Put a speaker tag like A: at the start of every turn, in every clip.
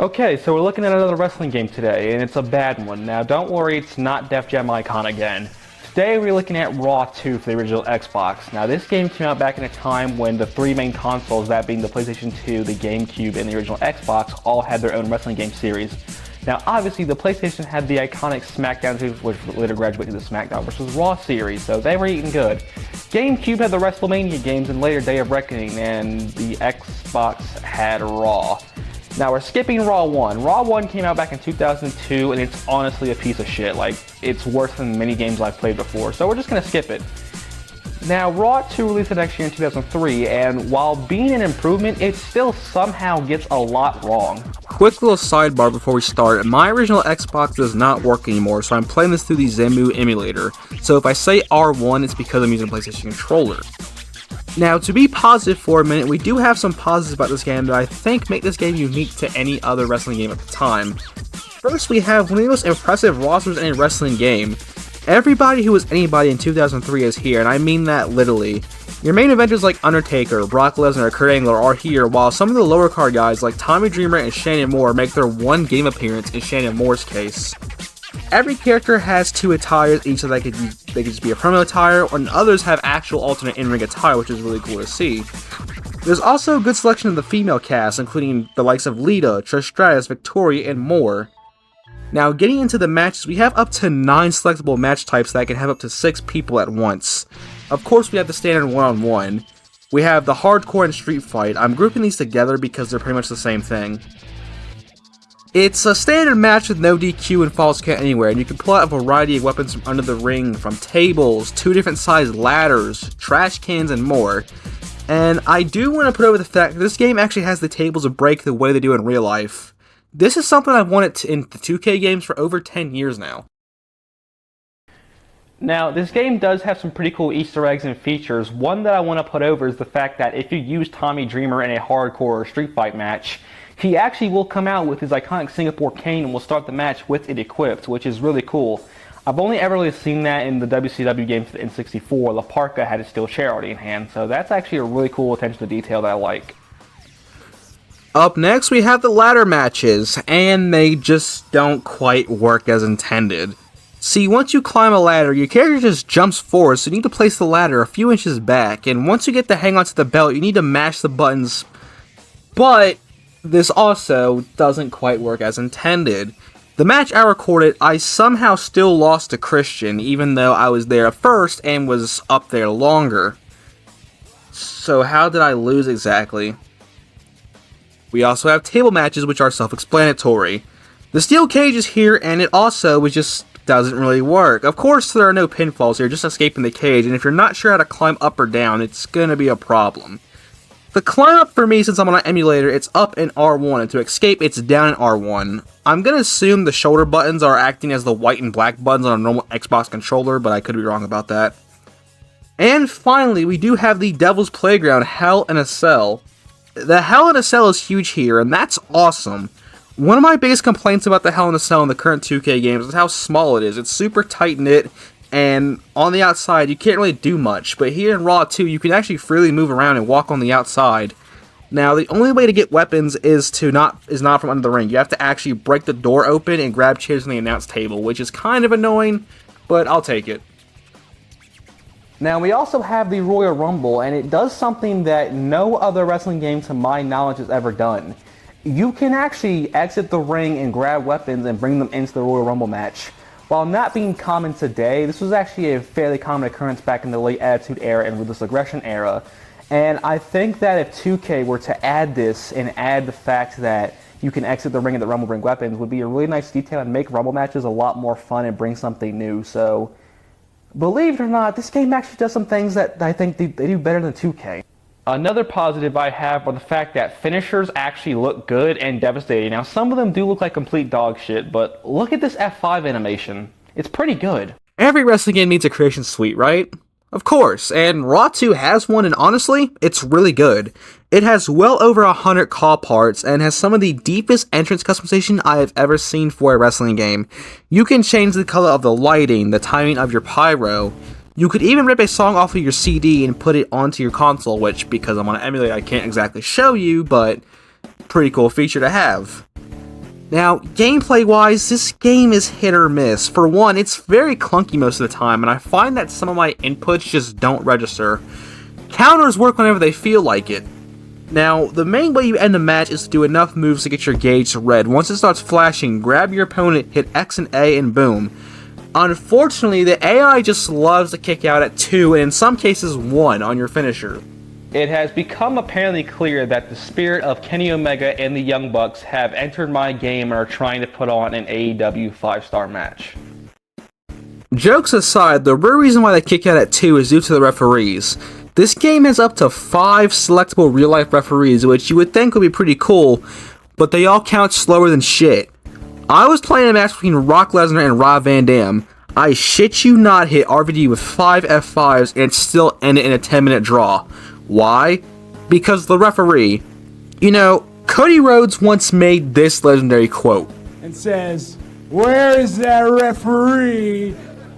A: Okay, so we're looking at another wrestling game today, and it's a bad one. Now, don't worry, it's not Def Jam Icon again. Today, we're looking at RAW 2 for the original Xbox. Now, this game came out back in a time when the three main consoles, that being the PlayStation 2, the GameCube, and the original Xbox, all had their own wrestling game series. Now, obviously, the PlayStation had the iconic SmackDown series, which later graduated to the SmackDown vs. Raw series, so they were eating good. GameCube had the WrestleMania games and later Day of Reckoning, and the Xbox had Raw. Now we're skipping Raw 1. Raw 1 came out back in 2002 and it's honestly a piece of shit. Like, it's worse than many games I've played before, so we're just gonna skip it. Now, Raw 2 released the next year in 2003, and while being an improvement, it still somehow gets a lot wrong.
B: Quick little sidebar before we start, my original Xbox does not work anymore, so I'm playing this through the Zemu emulator. So if I say R1, it's because I'm using a PlayStation controller. Now, to be positive for a minute, we do have some positives about this game that I think make this game unique to any other wrestling game at the time. First, we have one of the most impressive rosters in a wrestling game. Everybody who was anybody in 2003 is here, and I mean that literally. Your main eventers like Undertaker, Brock Lesnar, Kurt Angle are here, while some of the lower card guys like Tommy Dreamer and Shannon Moore make their one game appearance in Shannon Moore's case. Every character has two attires, each so they could just be a promo attire, and others have actual alternate in-ring attire, which is really cool to see. There's also a good selection of the female cast, including the likes of Lita, Trish Stratus, Victoria, and more. Now, getting into the matches, we have up to 9 selectable match types that can have up to 6 people at once. Of course, we have the standard one-on-one. We have the hardcore and street fight. I'm grouping these together because they're pretty much the same thing. It's a standard match with no DQ and falls count anywhere, and you can pull out a variety of weapons from under the ring, from tables, 2 different sized ladders, trash cans, and more. And I do want to put over the fact that this game actually has the tables to break the way they do in real life. This is something I've wanted in the 2K games for over 10 years now.
A: Now, this game does have some pretty cool Easter eggs and features. One that I want to put over is the fact that if you use Tommy Dreamer in a hardcore or street fight match, he actually will come out with his iconic Singapore cane and will start the match with it equipped, which is really cool. I've only ever really seen that in the WCW games for the N64. La Parka had his steel chair already in hand, so that's actually a really cool attention to detail that I like.
B: Up next, we have the ladder matches, and they just don't quite work as intended. See, once you climb a ladder, your character just jumps forward, so you need to place the ladder a few inches back, and once you get to hang onto the belt, you need to mash the buttons, but this also doesn't quite work as intended. The match I recorded, I somehow still lost to Christian, even though I was there first and was up there longer. So how did I lose exactly? We also have table matches, which are self-explanatory. The steel cage is here, and it also just doesn't really work. Of course, there are no pinfalls here, just escaping the cage, and if you're not sure how to climb up or down, it's gonna be a problem. The climb up for me, since I'm on an emulator, it's up in R1, and to escape, it's down in R1. I'm gonna assume the shoulder buttons are acting as the white and black buttons on a normal Xbox controller, but I could be wrong about that. And finally, we do have the Devil's Playground, Hell in a Cell. The Hell in a Cell is huge here, and that's awesome. One of my biggest complaints about the Hell in a Cell in the current 2K games is how small it is. It's super tight-knit, and on the outside, you can't really do much, but here in Raw 2, you can actually freely move around and walk on the outside. Now, the only way to get weapons is not from under the ring. You have to actually break the door open and grab chairs from the announce table, which is kind of annoying, but I'll take it.
A: Now, we also have the Royal Rumble, and it does something that no other wrestling game to my knowledge has ever done. You can actually exit the ring and grab weapons and bring them into the Royal Rumble match. While not being common today, this was actually a fairly common occurrence back in the late Attitude Era and Ruthless Aggression Era. And I think that if 2K were to add this and add the fact that you can exit the ring and the Rumble bring weapons would be a really nice detail and make Rumble matches a lot more fun and bring something new. So, believe it or not, this game actually does some things that I think they do better than 2K. Another positive I have are the fact that finishers actually look good and devastating. Now, some of them do look like complete dog shit, but look at this F5 animation. It's pretty good.
B: Every wrestling game needs a creation suite, right? Of course, and Raw 2 has one, and honestly, it's really good. It has well over 100 call parts, and has some of the deepest entrance customization I have ever seen for a wrestling game. You can change the color of the lighting, the timing of your pyro. You could even rip a song off of your CD and put it onto your console, which, because I'm on an emulator, I can't exactly show you, but pretty cool feature to have. Now, gameplay-wise, this game is hit or miss. For one, it's very clunky most of the time, and I find that some of my inputs just don't register. Counters work whenever they feel like it. Now, the main way you end a match is to do enough moves to get your gauge to red. Once it starts flashing, grab your opponent, hit X and A, and boom. Unfortunately, the AI just loves to kick out at 2, and in some cases 1 on your finisher.
A: It has become apparently clear that the spirit of Kenny Omega and the Young Bucks have entered my game and are trying to put on an AEW 5-star match.
B: Jokes aside, the real reason why they kick out at 2 is due to the referees. This game has up to 5 selectable real-life referees, which you would think would be pretty cool, but they all count slower than shit. I was playing a match between Brock Lesnar and Rob Van Dam. I shit you not hit RVD with 5 F5s and it still ended in a 10-minute draw. Why? Because the referee. You know, Cody Rhodes once made this legendary quote.
C: And says, "Where is that referee?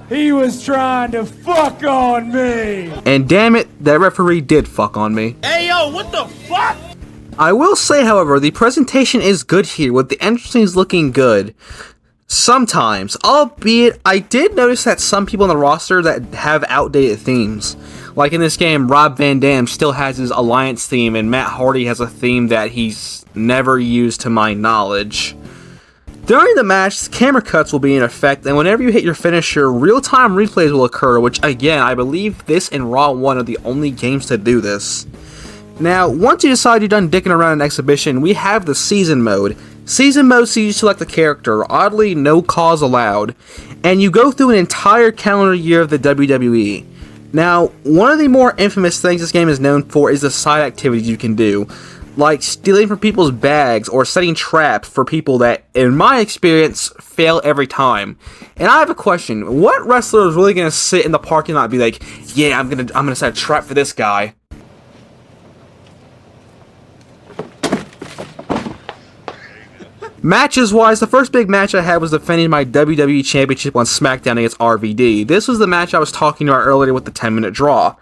C: He was trying to fuck on me."
B: And damn it, that referee did fuck on me.
D: Hey yo, what the fuck?
B: I will say, however, the presentation is good here, with the entrances looking good. Sometimes, albeit, I did notice that some people on the roster that have outdated themes. Like in this game, Rob Van Dam still has his Alliance theme, and Matt Hardy has a theme that he's never used to my knowledge. During the match, camera cuts will be in effect, and whenever you hit your finisher, real-time replays will occur, which again, I believe this and Raw 1 are the only games to do this. Now, once you decide you're done dicking around an exhibition, we have the Season Mode. Season Mode sees you select a character, oddly no cause allowed, and you go through an entire calendar year of the WWE. Now, one of the more infamous things this game is known for is the side activities you can do, like stealing from people's bags or setting traps for people that, in my experience, fail every time. And I have a question: what wrestler is really gonna sit in the parking lot and be like, "Yeah, I'm gonna set a trap for this guy"? Matches-wise, the first big match I had was defending my WWE Championship on SmackDown against RVD. This was the match I was talking about earlier with the 10-minute draw.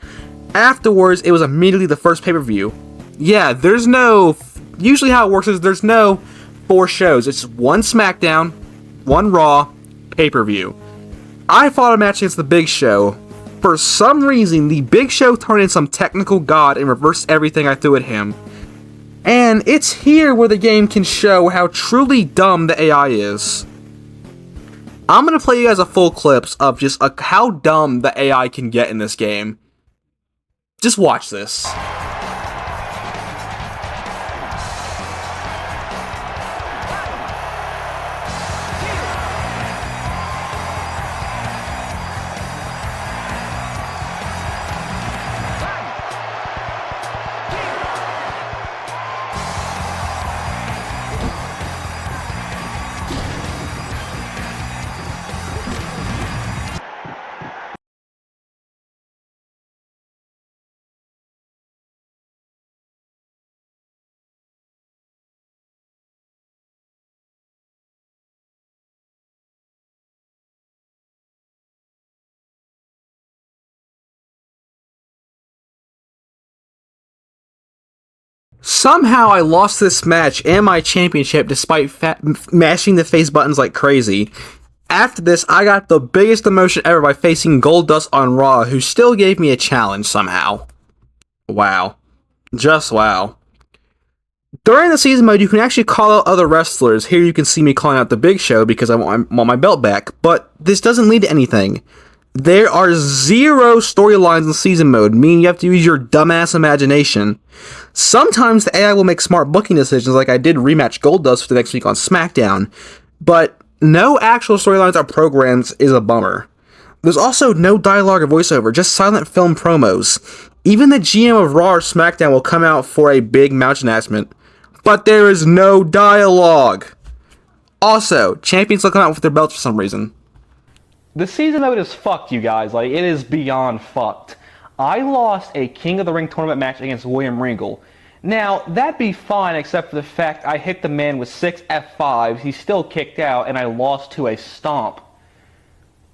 B: Afterwards, it was immediately the first pay-per-view. Yeah, there's no... Usually how it works is there's no 4 shows. It's 1 SmackDown, 1 Raw, pay-per-view. I fought a match against the Big Show. For some reason, the Big Show turned into some technical god and reversed everything I threw at him. And it's here where the game can show how truly dumb the AI is. I'm going to play you guys a full clips of just how dumb the AI can get in this game. Just watch this. Somehow I lost this match and my championship despite mashing the face buttons like crazy. After this, I got the biggest emotion ever by facing Goldust on Raw, who still gave me a challenge somehow. Wow. Just wow. During the season mode, you can actually call out other wrestlers. Here you can see me calling out the Big Show because I want my belt back, but this doesn't lead to anything. There are 0 storylines in season mode, meaning you have to use your dumbass imagination. Sometimes the AI will make smart booking decisions, like I did rematch Goldust for the next week on SmackDown, but no actual storylines or programs is a bummer. There's also no dialogue or voiceover, just silent film promos. Even the GM of Raw or SmackDown will come out for a big match announcement, but there is no dialogue. Also, champions will come out with their belts for some reason.
A: The season mode is fucked, you guys. Like, it is beyond fucked. I lost a King of the Ring tournament match against William Regal. Now, that'd be fine except for the fact I hit the man with 6 F5s, he still kicked out, and I lost to a stomp.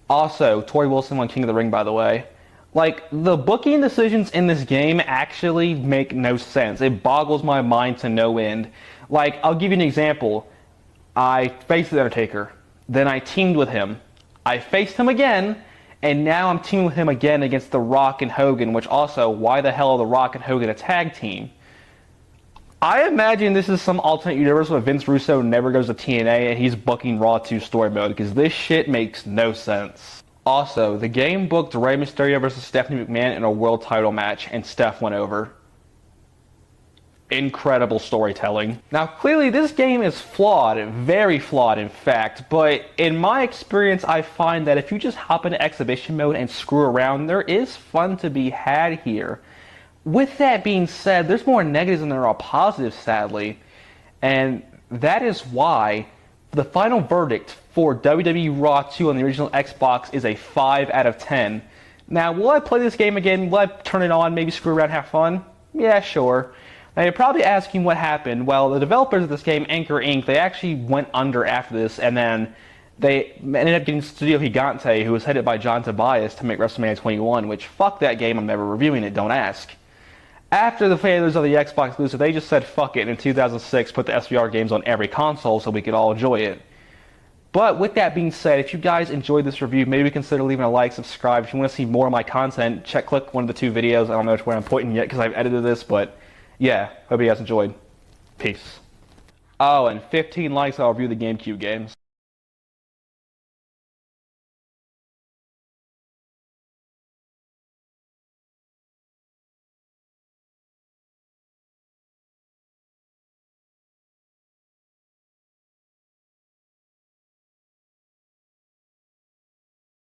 A: Also, Tori Wilson won King of the Ring, by the way. Like, the booking decisions in this game actually make no sense. It boggles my mind to no end. Like, I'll give you an example. I faced The Undertaker. Then I teamed with him. I faced him again, and now I'm teaming with him again against The Rock and Hogan, which also, why the hell are The Rock and Hogan a tag team? I imagine this is some alternate universe where Vince Russo never goes to TNA and he's booking Raw 2 story mode, because this shit makes no sense. Also, the game booked Rey Mysterio versus Stephanie McMahon in a world title match, and Steph went over. Incredible storytelling. Now, clearly this game is flawed, very flawed in fact, but in my experience I find that if you just hop into exhibition mode and screw around, there is fun to be had here. With that being said, there's more negatives than there are positives, sadly, and that is why the final verdict for WWE RAW 2 on the original Xbox is a 5 out of 10. Now, will I play this game again? Will I turn it on, maybe screw around, have fun? Yeah, sure. Now, you're probably asking what happened. Well, the developers of this game, Anchor Inc., they actually went under after this, and then they ended up getting Studio Gigante, who was headed by John Tobias, to make WrestleMania 21, which, fuck that game, I'm never reviewing it, don't ask. After the failures of the Xbox exclusive, they just said fuck it, and in 2006 put the SVR games on every console so we could all enjoy it. But with that being said, if you guys enjoyed this review, maybe consider leaving a like, subscribe. If you want to see more of my content, click one of the 2 videos. I don't know where I'm pointing yet because I've edited this, but yeah, hope you guys enjoyed. Peace. Oh, and 15 likes, I'll review the GameCube games.